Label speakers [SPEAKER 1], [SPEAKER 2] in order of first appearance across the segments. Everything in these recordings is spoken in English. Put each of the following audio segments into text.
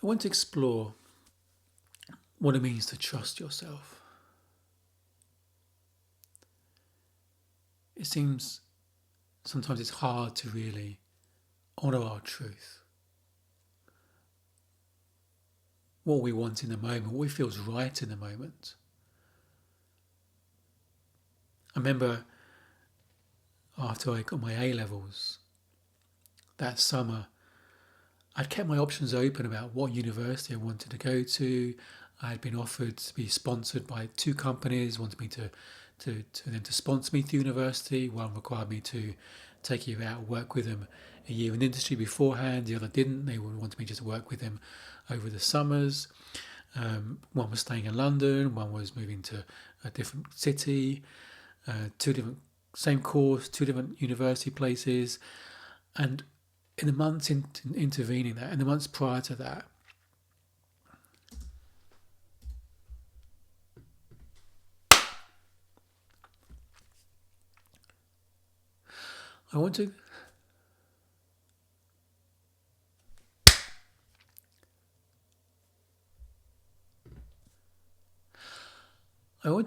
[SPEAKER 1] I want to explore what it means to trust yourself. It seems sometimes it's hard to really honour our truth. What we want in the moment, what feels right in the moment. I remember after I got my A-levels that summer, I'd kept my options open about what university I wanted to go to. I had been offered to be sponsored by two companies, wanted me to them to sponsor me through university. One required me to take a year out, work with them a year in industry beforehand. The other didn't. They wanted me just to work with them over the summers. One was staying in London, one was moving to a different city, two different, same course, two different university places. And in the months intervening that, in the months prior to that, I want to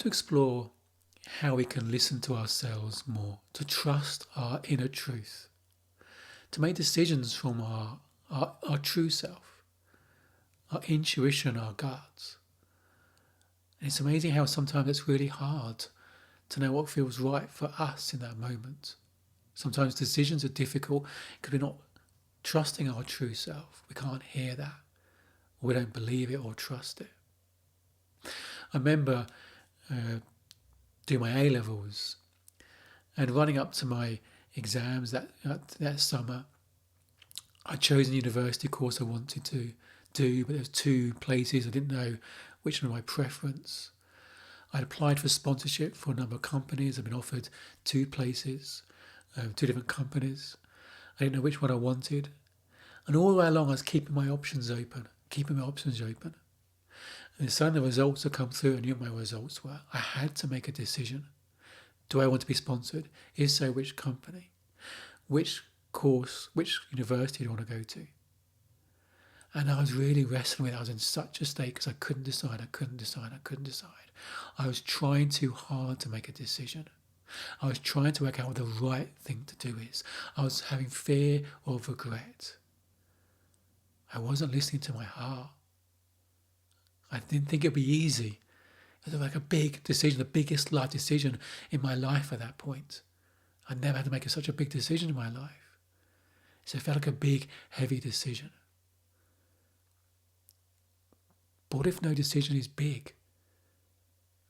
[SPEAKER 1] explore how we can listen to ourselves more, to trust our inner truth, to make decisions from our true self, our intuition, our guts. And it's amazing how sometimes it's really hard to know what feels right for us in that moment. Sometimes decisions are difficult because we're not trusting our true self. We can't hear that, or we don't believe it or trust it. I remember doing my A-levels and running up to my exams that summer. I'd chosen a university course I wanted to do, but there was two places. I didn't know which one was my preference. I'd applied for sponsorship for a number of companies. I'd been offered two places, two different companies. I didn't know which one I wanted. And all the way along, I was keeping my options open. And suddenly the results had come through. I knew what my results were. I had to make a decision. Do I want to be sponsored? If so, which company? Which course, which university do I want to go to? And I was really wrestling with it. I was in such a state because I couldn't decide. I was trying too hard to make a decision. I was trying to work out what the right thing to do is. I was having fear of regret. I wasn't listening to my heart. I didn't think it'd be easy. It was like a big decision, the biggest life decision in my life at that point. I'd never had to make such a big decision in my life. So it felt like a big, heavy decision. But what if no decision is big?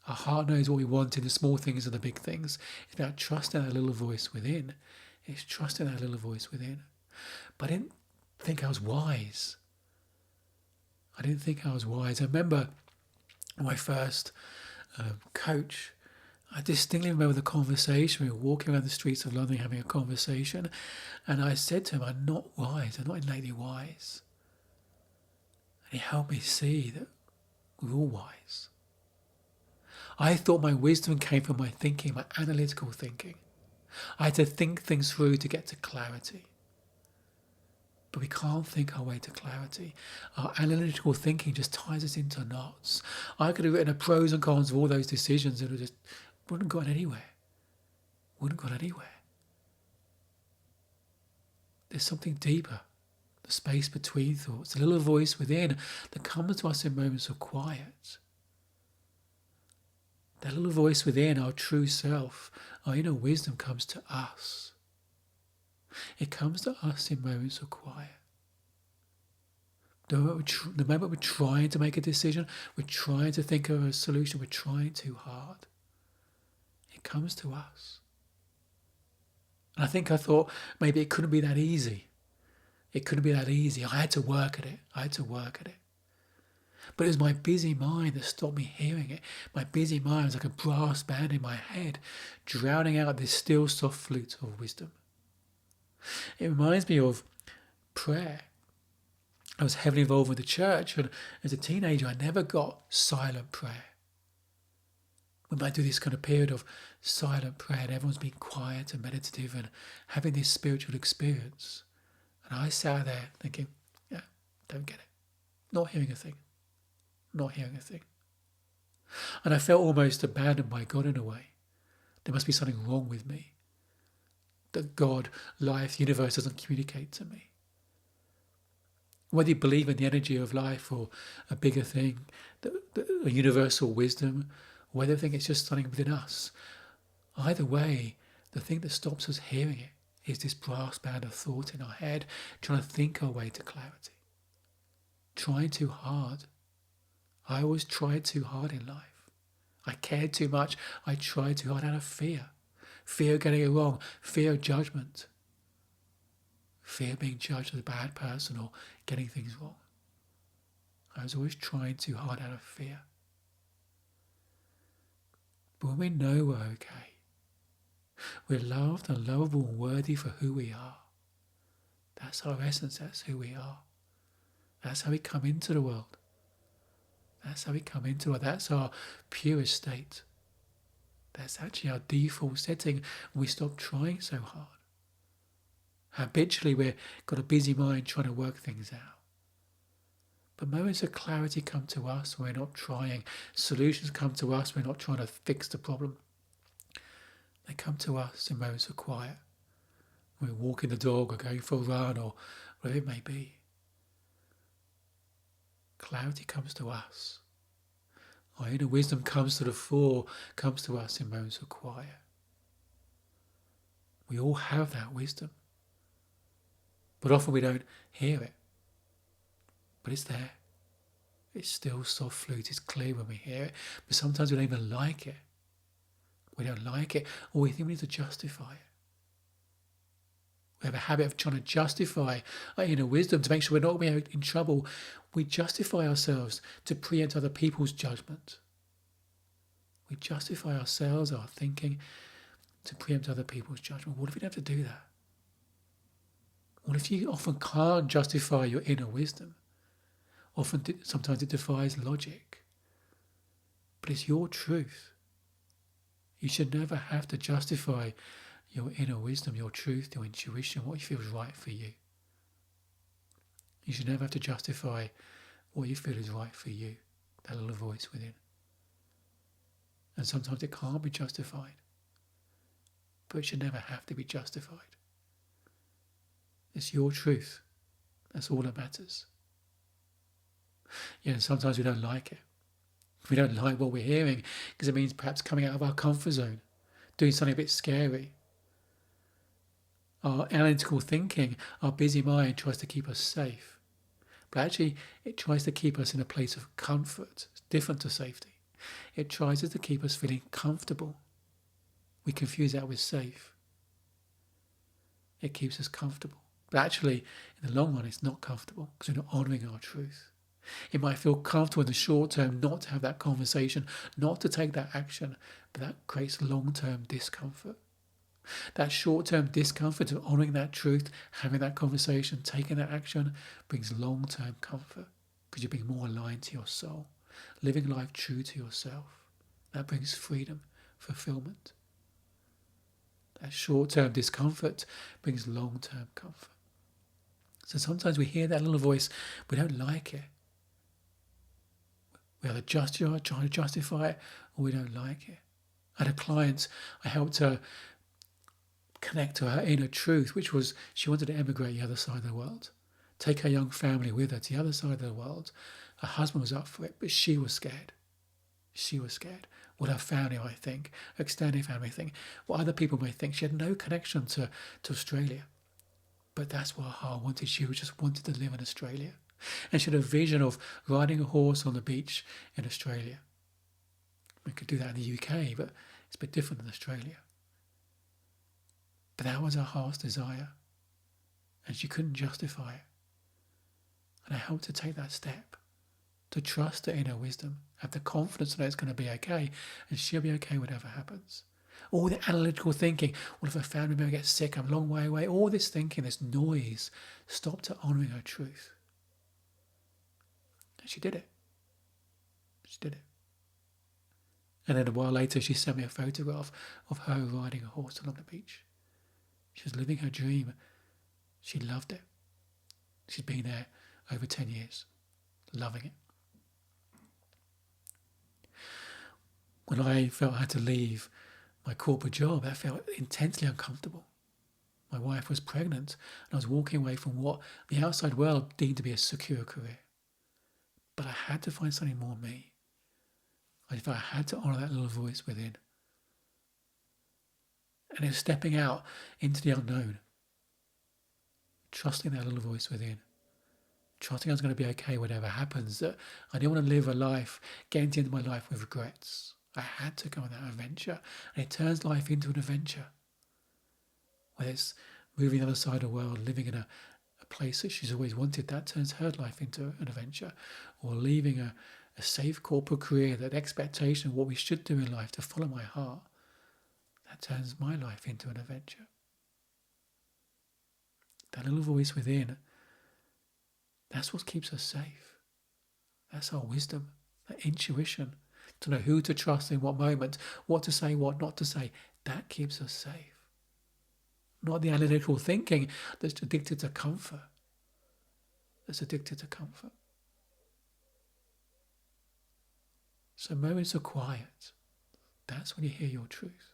[SPEAKER 1] Our heart knows what we want in the small things and the big things. It's about trusting that little voice within. But I didn't think I was wise. I remember my first coach. I distinctly remember the conversation. We were walking around the streets of London having a conversation, and I said to him, I'm not wise. I'm not innately wise. And he helped me see that we're all wise. I thought my wisdom came from my thinking, my analytical thinking. I had to think things through to get to clarity. But we can't think our way to clarity. Our analytical thinking just ties us into knots. I could have written the pros and cons of all those decisions and it just wouldn't have gone anywhere. There's something deeper, the space between thoughts, a little voice within that comes to us in moments of quiet. That little voice within, our true self, our inner wisdom comes to us. It comes to us in moments of quiet. The moment we're trying to make a decision, we're trying to think of a solution, we're trying too hard. It comes to us. And I thought maybe it couldn't be that easy. I had to work at it. But it was my busy mind that stopped me hearing it. My busy mind was like a brass band in my head, drowning out this still soft flute of wisdom. It reminds me of prayer. I was heavily involved with the church, and as a teenager, I never got silent prayer. We might do this kind of period of silent prayer, and everyone's being quiet and meditative and having this spiritual experience. And I sat there thinking, don't get it. Not hearing a thing. Not hearing a thing. And I felt almost abandoned by God in a way. There must be something wrong with me. That God, life, the universe doesn't communicate to me. Whether you believe in the energy of life or a bigger thing, a universal wisdom, or whether you think it's just something within us, either way, the thing that stops us hearing it is this brass band of thought in our head, trying to think our way to clarity. Trying too hard. I always tried too hard in life. I cared too much. I tried too hard out of fear. Fear of getting it wrong. Fear of judgment. Fear of being judged as a bad person or getting things wrong. I was always trying too hard out of fear. But when we know we're okay, we're loved and lovable and worthy for who we are. That's our essence, that's who we are. That's how we come into the world. That's how we come into it. That's our purest state. That's actually our default setting when we stop trying so hard. Habitually, we've got a busy mind trying to work things out. But moments of clarity come to us when we're not trying. Solutions come to us when we're not trying to fix the problem. They come to us in moments of quiet. When we're walking the dog or going for a run or whatever it may be. Clarity comes to us. Our inner wisdom comes to the fore, comes to us in moments of quiet. We all have that wisdom. But often we don't hear it. But it's there. It's still soft flute, it's clear when we hear it. But sometimes we don't even like it. We don't like it, or we think we need to justify it. We have a habit of trying to justify our inner wisdom to make sure we're not going to be in trouble. We justify ourselves to preempt other people's judgment. We justify ourselves, our thinking, to preempt other people's judgment. What if we don't have to do that? What if you often can't justify your inner wisdom? Sometimes it defies logic. But it's your truth. You should never have to justify your inner wisdom, your truth, your intuition, what feels right for you. You should never have to justify what you feel is right for you, that little voice within. And sometimes it can't be justified, but it should never have to be justified. It's your truth. That's all that matters. Yeah, and sometimes we don't like it. We don't like what we're hearing because it means perhaps coming out of our comfort zone, doing something a bit scary. Our analytical thinking, our busy mind tries to keep us safe. But actually, it tries to keep us in a place of comfort. It's different to safety. It tries to keep us feeling comfortable. We confuse that with safe. It keeps us comfortable. But actually, in the long run, it's not comfortable because we're not honouring our truth. It might feel comfortable in the short term not to have that conversation, not to take that action, but that creates long-term discomfort. That short-term discomfort of honouring that truth, having that conversation, taking that action, brings long-term comfort because you're being more aligned to your soul, living life true to yourself. That brings freedom, fulfilment. That short-term discomfort brings long-term comfort. So sometimes we hear that little voice, we don't like it. We either trying to justify it, or we don't like it. I had a client, I helped her connect to her inner truth, which was she wanted to emigrate the other side of the world, take her young family with her to the other side of the world. Her husband was up for it, but she was scared. She was scared. What her family might think, her extended family think, what other people may think. She had no connection to Australia. But that's what her heart wanted. She just wanted to live in Australia. And she had a vision of riding a horse on the beach in Australia. We could do that in the UK, but it's a bit different in Australia. But that was her heart's desire. And she couldn't justify it. And I helped her take that step, to trust her inner wisdom, have the confidence that it's going to be okay, and she'll be okay whatever happens. All the analytical thinking, what if a family member gets sick, I'm a long way away, all this thinking, this noise, stopped her honouring her truth. And she did it. She did it. And then a while later, she sent me a photograph of her riding a horse along the beach. She was living her dream. She loved it. She'd been there over 10 years. loving it. When I felt I had to leave my corporate job, that felt intensely uncomfortable. My wife was pregnant, and I was walking away from what the outside world deemed to be a secure career. But I had to find something more me. I had to honour that little voice within. And it was stepping out into the unknown, trusting that little voice within, trusting I was going to be okay whatever happens, that I didn't want to live a life, getting to the end of my life with regrets. I had to go on that adventure, and it turns life into an adventure. Whether it's moving the other side of the world, living in a place that she's always wanted, that turns her life into an adventure. Or leaving a safe corporate career, that expectation of what we should do in life to follow my heart, that turns my life into an adventure. That little voice within, that's what keeps us safe. That's our wisdom, that intuition, to know who to trust in what moment, what to say, what not to say. That keeps us safe. Not the analytical thinking that's addicted to comfort. That's addicted to comfort. So moments of quiet, that's when you hear your truth.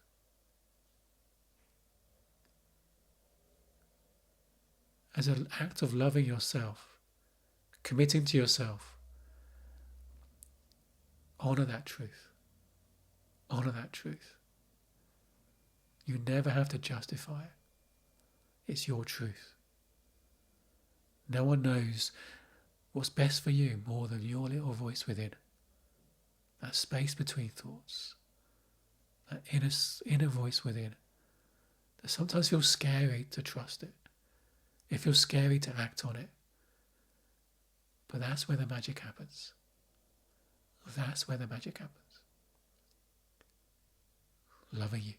[SPEAKER 1] As an act of loving yourself, committing to yourself, honour that truth. Honour that truth. You never have to justify it. It's your truth. No one knows what's best for you more than your little voice within. That space between thoughts. That inner voice within. That sometimes feels scary to trust it. It feels scary to act on it. But that's where the magic happens. That's where the magic happens. Loving you.